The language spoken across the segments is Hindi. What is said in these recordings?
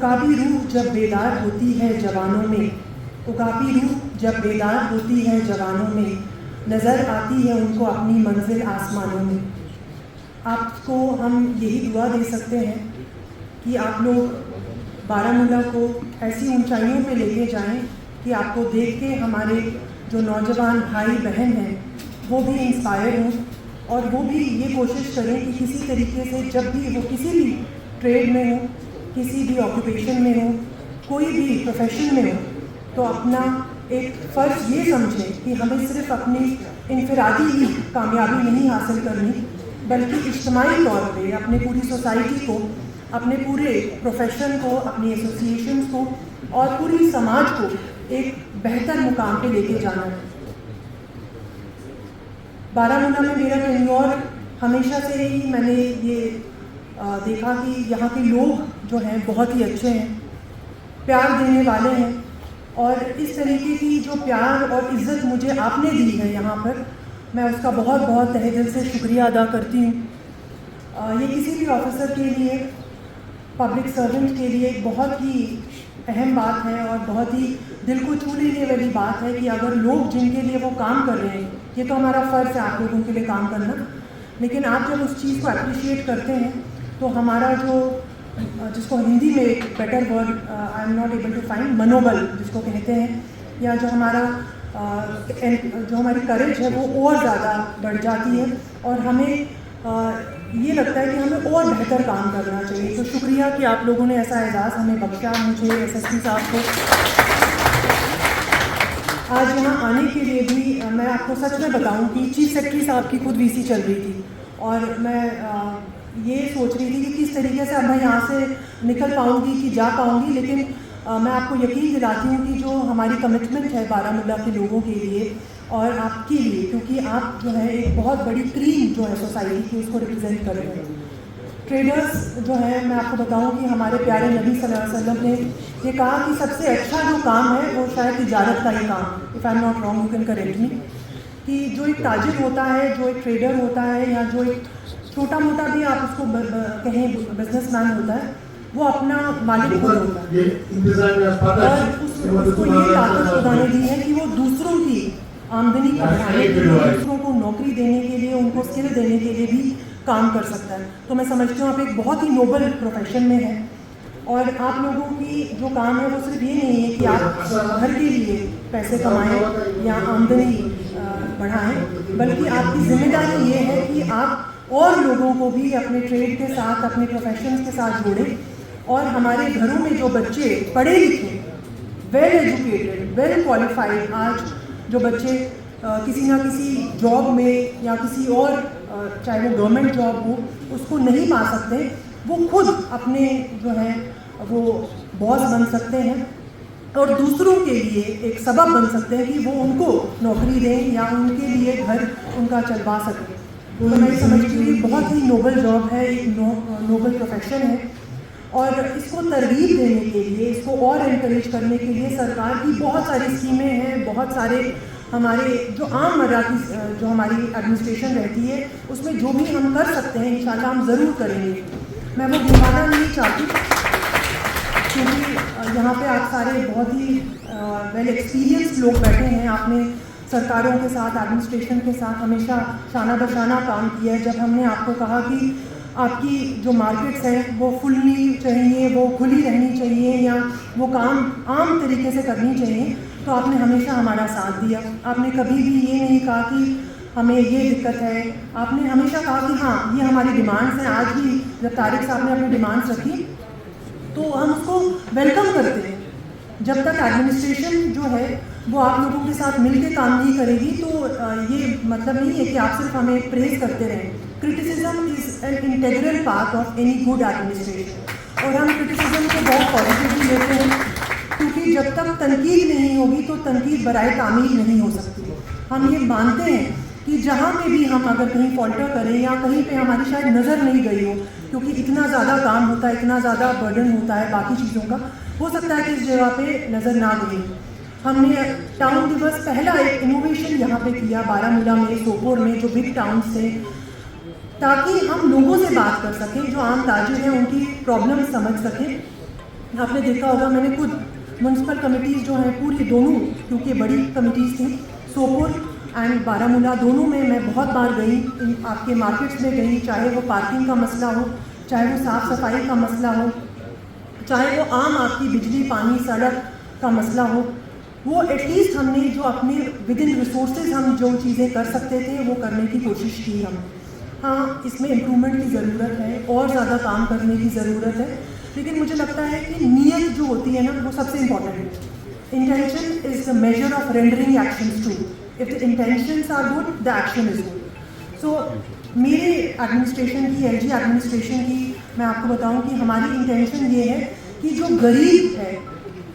उकाबी रूह जब बेदार होती है जवानों में, उकाबी रूह जब बेदार होती है जवानों में, नज़र आती है उनको अपनी मंजिल आसमानों में। आपको हम यही दुआ दे सकते हैं कि आप लोग बारामूला को ऐसी ऊंचाइयों पे लेके जाएं कि आपको देख के हमारे जो नौजवान भाई बहन हैं वो भी इंस्पायर हों और वो भी ये कोशिश करें कि किसी तरीके से जब भी वो किसी भी ट्रेड में हो, किसी भी ऑक्यूपेशन में हो, कोई भी प्रोफेशन में हो, तो अपना एक फ़र्ज़ ये समझें कि हमें सिर्फ़ अपनी इनफरादी ही कामयाबी नहीं हासिल करनी, बल्कि इज्तिमाई तौर पे अपने पूरी सोसाइटी को, अपने पूरे प्रोफेशन को, अपनी एसोसिएशन को और पूरी समाज को एक बेहतर मुकाम पे लेके जाना है। बारामूला में मेरा टेन्योर हमेशा से ही मैंने ये देखा कि यहाँ के लोग जो हैं बहुत ही अच्छे हैं, प्यार देने वाले हैं और इस तरीके की जो प्यार और इज़्ज़त मुझे आपने दी है यहाँ पर, मैं उसका बहुत बहुत तहे दिल से शुक्रिया अदा करती हूँ। ये किसी भी ऑफिसर के लिए, पब्लिक सर्वेंट के लिए एक बहुत ही अहम बात है और बहुत ही दिल को छू लेने वाली बात है कि अगर लोग जिनके लिए वो काम कर रहे हैं, ये तो हमारा फ़र्ज़ है आप लोगों के लिए काम करना, लेकिन आप जब उस चीज़ को अप्रिशिएट करते हैं तो हमारा जो, जिसको हिंदी में एक better word I am not able to find, मनोबल जिसको कहते हैं, या जो हमारी करेज है वो और ज़्यादा बढ़ जाती है और हमें ये लगता है कि हमें और बेहतर काम करना चाहिए। तो शुक्रिया कि आप लोगों ने ऐसा एजाज़ हमें बख्शा, मुझे, एसएसपी साहब को। आज यहाँ आने के लिए भी मैं आपको सच में बताऊँ कि चीफ सेक्रेटरी साहब की खुद वीसी चल रही थी और मैं ये सोच रही थी कि किस तरीके से अब मैं यहाँ से निकल पाऊँगी कि जा पाऊँगी, लेकिन मैं आपको यकीन दिलाती हूँ कि जो हमारी कमिटमेंट है बारामूला के लोगों के लिए और आपके लिए, क्योंकि आप जो है एक बहुत बड़ी क्रीम जो है सोसाइटी की उसको रिप्रेजेंट कर रहे हैं। ट्रेडर्स जो है, मैं आपको बताऊँ कि हमारे प्यारे नबी सल्लल्लाहु अलैहि वसल्लम ने ये कहा कि सबसे अच्छा जो काम है वो शायद तिजारत का ही काम, if I am not wrong you can correct मी, कि जो एक ताजिर होता है, जो एक ट्रेडर होता है या जो एक छोटा मोटा भी आप उसको कहें बिजनेसमैन होता है, वो अपना मालिक खुद होता है और उसको ये ताकत खुदा ने दी है कि वो दूसरों की आमदनी को बढ़ाने के लिए, दूसरों को नौकरी देने के लिए, उनको स्किल देने के लिए भी काम कर सकता है। तो मैं समझती हूँ आप एक बहुत ही नोबल प्रोफेशन में हैं और आप लोगों की जो काम है वो सिर्फ ये नहीं है कि आप घर के लिए पैसे कमाएं या आमदनी बढ़ाएं, बल्कि आपकी जिम्मेदारी ये है कि आप और लोगों को भी अपने ट्रेड के साथ, अपने प्रोफेशंस के साथ जोड़ें और हमारे घरों में जो बच्चे पढ़े लिखे, वेल एजुकेटेड, वेल क्वालिफाइड, आज जो बच्चे किसी ना किसी जॉब में या किसी और, चाहे वो गवर्नमेंट जॉब हो, उसको नहीं पा सकते, वो खुद अपने जो है वो बॉस बन सकते हैं और दूसरों के लिए एक सबब बन सकते हैं कि वो उनको नौकरी दें या उनके लिए घर उनका चलवा सकें। तो मैं समझती हूँ बहुत ही नोबल जॉब है, एक नोबल प्रोफेशन है और इसको तरगीब देने के लिए, इसको और इनकरेज करने के लिए सरकार की बहुत सारी स्कीमें हैं, बहुत सारे हमारे जो आम मर्रा की जो हमारी एडमिनिस्ट्रेशन रहती है उसमें जो भी हम कर सकते हैं इंशाल्लाह हम ज़रूर करेंगे। मैं वो गिनवाना नहीं चाहती क्योंकि यहाँ पे आप सारे बहुत ही वेल एक्सपीरियंस लोग बैठे हैं, आपने सरकारों के साथ, एडमिनिस्ट्रेशन के साथ हमेशा शाना बशाना काम किया है। जब हमने आपको कहा कि आपकी जो मार्केट्स हैं वो खुलनी चाहिए, वो खुली रहनी चाहिए या वो काम आम तरीके से करनी चाहिए, तो आपने हमेशा हमारा साथ दिया। आपने कभी भी ये नहीं कहा कि हमें ये दिक्कत है, आपने हमेशा कहा कि हाँ ये हमारी डिमांड्स हैं। आज भी जब तारिक साहब ने अपनी डिमांड्स रखी तो हम उसको वेलकम करते हैं। जब तक एडमिनिस्ट्रेशन जो है वो आप लोगों के साथ मिलकर काम नहीं करेगी तो ये मतलब नहीं है कि आप सिर्फ हमें प्रेज करते रहें। Criticism is an integral part of any good administration और हम क्रिटिसिज्म को बहुत पॉजिटिवली लेते हैं क्योंकि जब तक तनकीद नहीं होगी तो तनकीद बराए तामीर नहीं हो सकती। हम ये मानते हैं कि जहाँ पे भी हम अगर कहीं फॉल्टर करें या कहीं पे हमारी शायद नज़र नहीं गई क्योंकि इतना ज़्यादा काम होता है, इतना ज़्यादा बर्डन होता है बाकी चीज़ों का, हो सकता है कि इस जगह पे नज़र ना गई। हमने टाउन दिवस पहला एक इनोवेशन यहाँ पे किया बारामूला में, सोपोर में, जो बिग टाउन्स थे, ताकि हम लोगों से बात कर सकें, जो आम ताजिर हैं उनकी प्रॉब्लम समझ सकें आपने देखा होगा, मैंने खुद म्यूनसिपल कमिटीज़ जो हैं पूरी दोनों, क्योंकि बड़ी कमिटीज़ थी, सोपोर एंड बारामूला दोनों में मैं बहुत बार गई, आपके मार्केट्स में गई, चाहे वो पार्किंग का मसला हो, चाहे वो साफ़ सफाई का मसला हो, चाहे वो आम आपकी बिजली पानी सड़क का मसला हो, वो एटलीस्ट हमने जो अपने विद इन रिसोर्सेज हम जो चीज़ें कर सकते थे वो करने की कोशिश की हम। हाँ, इसमें इम्प्रूवमेंट की ज़रूरत है और ज़्यादा काम करने की ज़रूरत है, लेकिन मुझे लगता है कि नीयत जो होती है ना वो सबसे इम्पॉर्टेंट है। Intention is the major of rendering actions to. If the intentions are good, the action is good. So मेरे एडमिनिस्ट्रेशन की, एलजी एडमिनिस्ट्रेशन की, मैं आपको बताऊं कि हमारी इंटेंशन ये है कि जो गरीब है,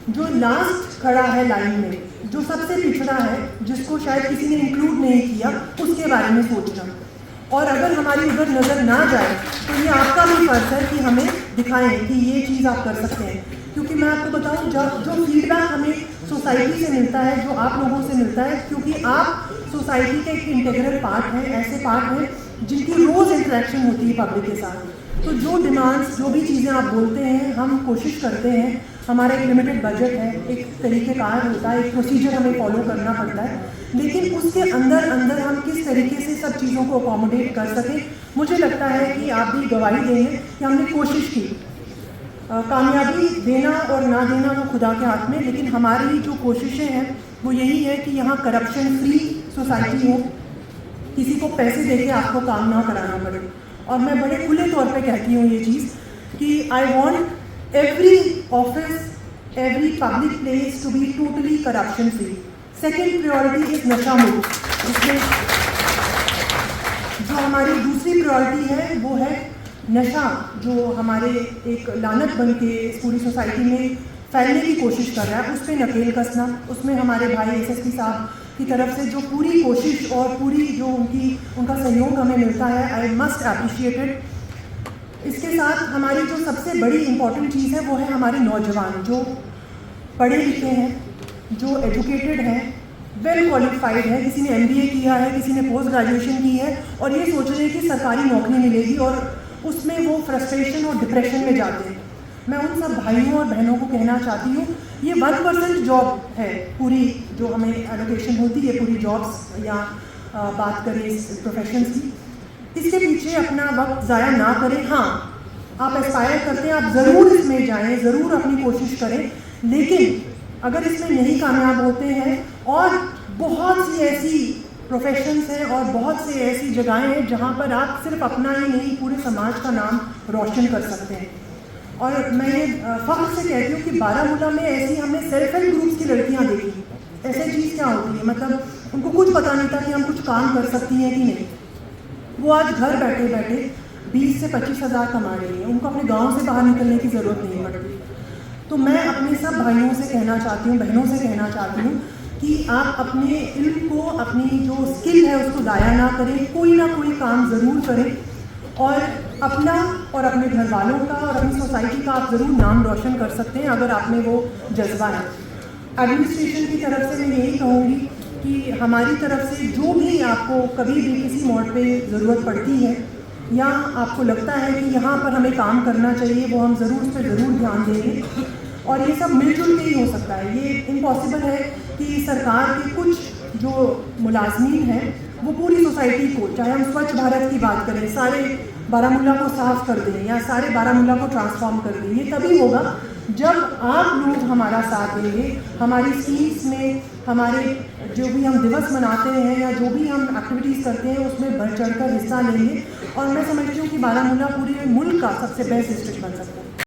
जो लास्ट खड़ा है लाइन में, जो सबसे पिछड़ा है, जिसको शायद किसी ने इंक्लूड नहीं किया, उसके बारे में सोचना। और अगर हमारी उधर नज़र ना जाए तो ये आपका भी फर्ज है कि हमें दिखाएं कि ये चीज़ आप कर सकते हैं। क्योंकि मैं आपको बताऊं, जब जो फीडबैक हमें सोसाइटी से मिलता है, जो आप लोगों से मिलता है, क्योंकि आप सोसाइटी के एक इंटीग्रल पार्ट हैं, ऐसे पार्ट हैं जिनकी रोज़ इंटरेक्शन होती है पब्लिक के साथ। तो जो डिमांड्स, जो भी चीज़ें आप बोलते हैं, हम कोशिश करते हैं, हमारा एक लिमिटेड बजट है, एक तरीक़ेकार होता है, एक प्रोसीजर हमें फॉलो करना पड़ता है, लेकिन उसके अंदर अंदर हम किस तरीके से सब चीज़ों को अकोमोडेट कर सकें, मुझे लगता है कि आप भी गवाही देंगे कि हमने कोशिश की। कामयाबी देना और ना देना वो खुदा के हाथ में, लेकिन हमारी जो कोशिशें हैं वो यही है कि यहाँ करप्शन फ्री सोसाइटी हो, किसी को पैसे देके आपको काम ना कराना पड़े। और मैं बड़े खुले तौर पे कहती हूँ ये चीज़ कि I want every office, every public place to be totally corruption free. Second priority is नशा मुक्त, जिसमें जो हमारी दूसरी प्रायोरिटी है वो है नशा, जो हमारे एक लानत बन के इस पूरी सोसाइटी में फैलने की कोशिश कर रहा है, उस पर नकेल कसना। उसमें हमारे भाई एसएसपी साहब की तरफ से जो पूरी कोशिश और पूरी जो उनका सहयोग हमें मिलता है, आई मस्ट अप्रिशिएट इट। इसके साथ हमारी जो सबसे बड़ी इम्पॉर्टेंट चीज़ है वो है हमारे नौजवान, जो पढ़े लिखे हैं, जो एजुकेटेड हैं, वेल क्वालिफाइड है, किसी ने MBA किया है, किसी ने पोस्ट ग्रेजुएशन की है, और ये सोच रहे हैं कि सरकारी नौकरी मिलेगी, और उसमें वो फ्रस्ट्रेशन और डिप्रेशन में जाते हैं। मैं उन सब भाइयों और बहनों को कहना चाहती हूँ, ये 1% जॉब है पूरी जो हमें एलोकेशन होती है, पूरी जॉब्स, या बात करें इस प्रोफेशंस की, इसके पीछे अपना वक्त ज़ाया ना करें। हाँ, आप एस्पायर करते हैं, आप ज़रूर इसमें जाएं, ज़रूर अपनी कोशिश करें, लेकिन अगर इसमें नहीं कामयाब होते हैं, और बहुत सी ऐसी प्रोफेशंस हैं और बहुत से ऐसी जगहें हैं जहाँ पर आप सिर्फ अपना ही नहीं पूरे समाज का नाम रोशन कर सकते हैं। और मैं ये फ़ख्र से कहती हूँ कि बारामूला में ऐसी हमने सेल्फ हेल्प ग्रुप्स की लड़कियाँ देखी। ऐसी चीज़ क्या होती है, मतलब उनको कुछ पता नहीं था कि हम कुछ काम कर सकती हैं कि नहीं। वो आज घर बैठे बैठे 20 से 25 हज़ार कमा रही हैं, उनको अपने गाँव से बाहर निकलने की ज़रूरत नहीं पड़ती। तो मैं अपने सब भाइयों से कहना चाहती हूँ, बहनों से कहना चाहती हूँ कि आप अपने इल्म को, अपनी जो स्किल है उसको ज़ाया ना करें, कोई ना कोई काम ज़रूर करें, और अपना और अपने घर वालों का और अपनी सोसाइटी का आप ज़रूर नाम रोशन कर सकते हैं अगर आप में वो जज्बा है। एडमिनिस्ट्रेशन की तरफ से मैं यही कहूँगी कि हमारी तरफ से जो भी आपको कभी भी किसी मोड़ पे ज़रूरत पड़ती है, या आपको लगता है कि यहाँ पर हमें काम करना चाहिए, वो हम ज़रूर उस पर ज़रूर ध्यान देंगे। और ये सब मिलजुल के ही हो सकता है। ये इम्पॉसिबल है कि सरकार के कुछ जो मुलाजमीन हैं वो पूरी सोसाइटी को, चाहे हम स्वच्छ भारत की बात करें, सारे बारामूला को साफ़ कर दें या सारे बारामूला को ट्रांसफॉर्म कर दें, ये तभी होगा जब आप लोग हमारा साथ देंगे, हमारी स्कीम्स में, हमारे जो भी हम दिवस मनाते हैं या जो भी हम एक्टिविटीज़ करते हैं उसमें बढ़ चढ़ कर हिस्सा लेंगे। और मैं समझती हूँ कि बारामूला पूरे मुल्क का सबसे बेस्ट डिस्ट्रिक्ट बन सकता है।